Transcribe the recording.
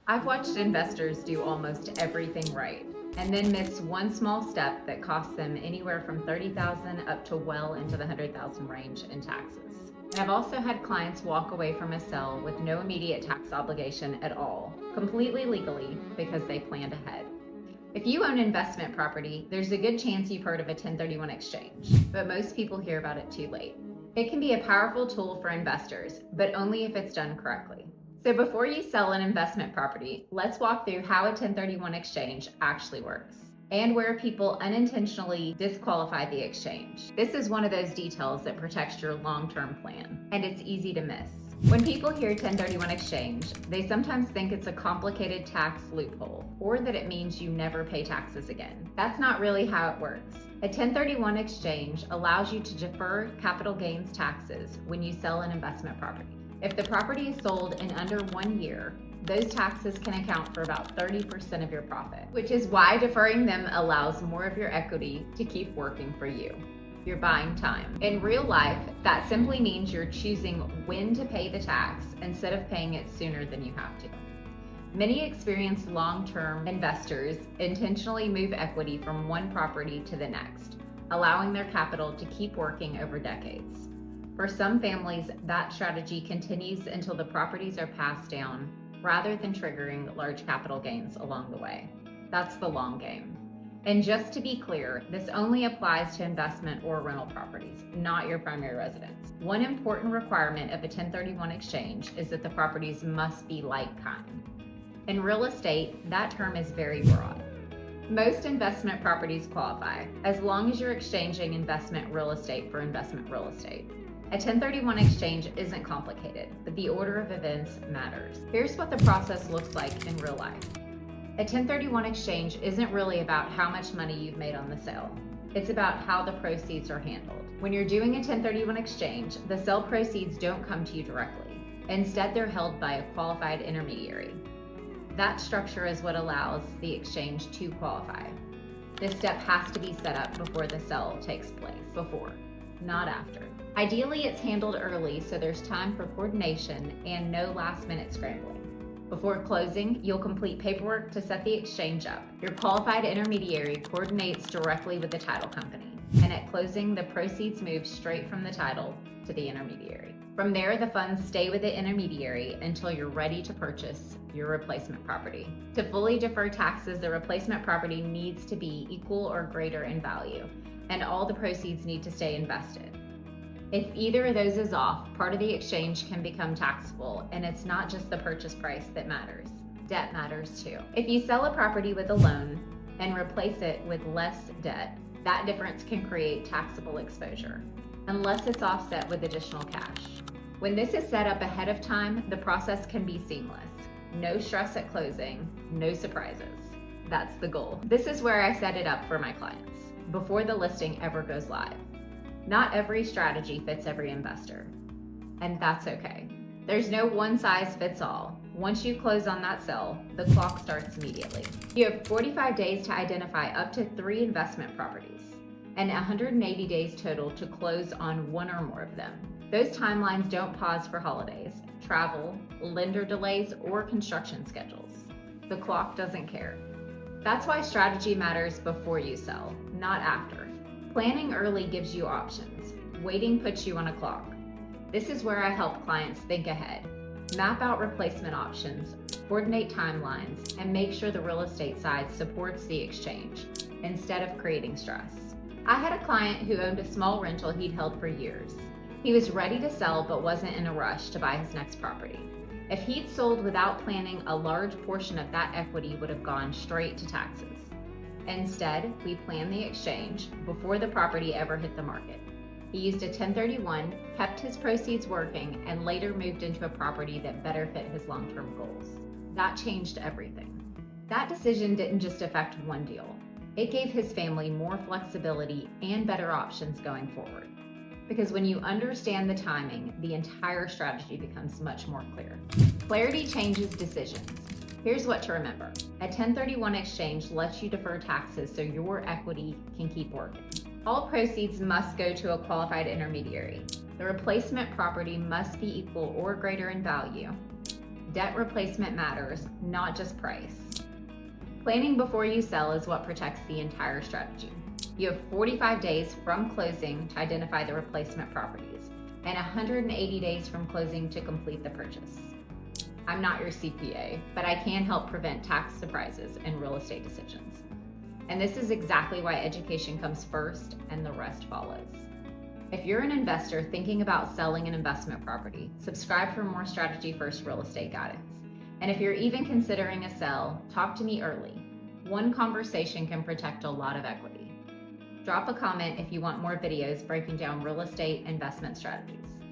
I've watched investors do almost everything right and then miss one small step that costs them anywhere from $30,000 up to well into the $100,000 range in taxes. And I've also had clients walk away from a sale with no immediate tax obligation at all, completely legally, because they planned ahead. If you own investment property, there's a good chance you've heard of a 1031 exchange, but most people hear about it too late. It can be a powerful tool for investors, but only if it's done correctly. So before you sell an investment property, let's walk through how a 1031 exchange actually works and where people unintentionally disqualify the exchange. This is one of those details that protects your long-term plan, and it's easy to miss. When people hear 1031 exchange, they sometimes think it's a complicated tax loophole or that it means you never pay taxes again. That's not really how it works. A 1031 exchange allows you to defer capital gains taxes when you sell an investment property. If the property is sold in under 1 year, those taxes can account for about 30% of your profit, which is why deferring them allows more of your equity to keep working for you. You're buying time. In real life, that simply means you're choosing when to pay the tax instead of paying it sooner than you have to. Many experienced long-term investors intentionally move equity from one property to the next, allowing their capital to keep working over decades. For some families, that strategy continues until the properties are passed down rather than triggering large capital gains along the way. That's the long game. And just to be clear, this only applies to investment or rental properties, not your primary residence. One important requirement of a 1031 exchange is that the properties must be like kind. In real estate, that term is very broad. Most investment properties qualify, as long as you're exchanging investment real estate for investment real estate. A 1031 exchange isn't complicated, but the order of events matters. Here's what the process looks like in real life. A 1031 exchange isn't really about how much money you've made on the sale. It's about how the proceeds are handled. When you're doing a 1031 exchange, the sale proceeds don't come to you directly. Instead, they're held by a qualified intermediary. That structure is what allows the exchange to qualify. This step has to be set up before the sale takes place, not after. Ideally, it's handled early so there's time for coordination and no last-minute scrambling. Before closing, you'll complete paperwork to set the exchange up. Your qualified intermediary coordinates directly with the title company, and at closing, the proceeds move straight from the title to the intermediary. From there, the funds stay with the intermediary until you're ready to purchase your replacement property. To fully defer taxes, the replacement property needs to be equal or greater in value, and all the proceeds need to stay invested. If either of those is off, part of the exchange can become taxable, and it's not just the purchase price that matters. Debt matters too. If you sell a property with a loan and replace it with less debt, that difference can create taxable exposure, unless it's offset with additional cash. When this is set up ahead of time, the process can be seamless. No stress at closing, no surprises. That's the goal. This is where I set it up for my clients, before the listing ever goes live. Not every strategy fits every investor, and that's okay. There's no one size fits all. Once you close on that sale, the clock starts immediately. You have 45 days to identify up to 3 investment properties, and 180 days total to close on 1 or more of them. Those timelines don't pause for holidays, travel, lender delays, or construction schedules. The clock doesn't care. That's why strategy matters before you sell, not after. Planning early gives you options. Waiting puts you on a clock. This is where I help clients think ahead, map out replacement options, coordinate timelines, and make sure the real estate side supports the exchange instead of creating stress. I had a client who owned a small rental he'd held for years. He was ready to sell but wasn't in a rush to buy his next property. If he'd sold without planning, a large portion of that equity would have gone straight to taxes. Instead, we planned the exchange before the property ever hit the market. He used a 1031, kept his proceeds working, and later moved into a property that better fit his long-term goals. That changed everything. That decision didn't just affect one deal. It gave his family more flexibility and better options going forward. Because when you understand the timing, the entire strategy becomes much more clear. Clarity changes decisions. Here's what to remember. A 1031 exchange lets you defer taxes so your equity can keep working. All proceeds must go to a qualified intermediary. The replacement property must be equal or greater in value. Debt replacement matters, not just price. Planning before you sell is what protects the entire strategy. You have 45 days from closing to identify the replacement properties and 180 days from closing to complete the purchase. I'm not your CPA, but I can help prevent tax surprises in real estate decisions. And this is exactly why education comes first and the rest follows. If you're an investor thinking about selling an investment property, subscribe for more Strategy First real estate guidance. And if you're even considering a sell, talk to me early. One conversation can protect a lot of equity. Drop a comment if you want more videos breaking down real estate investment strategies.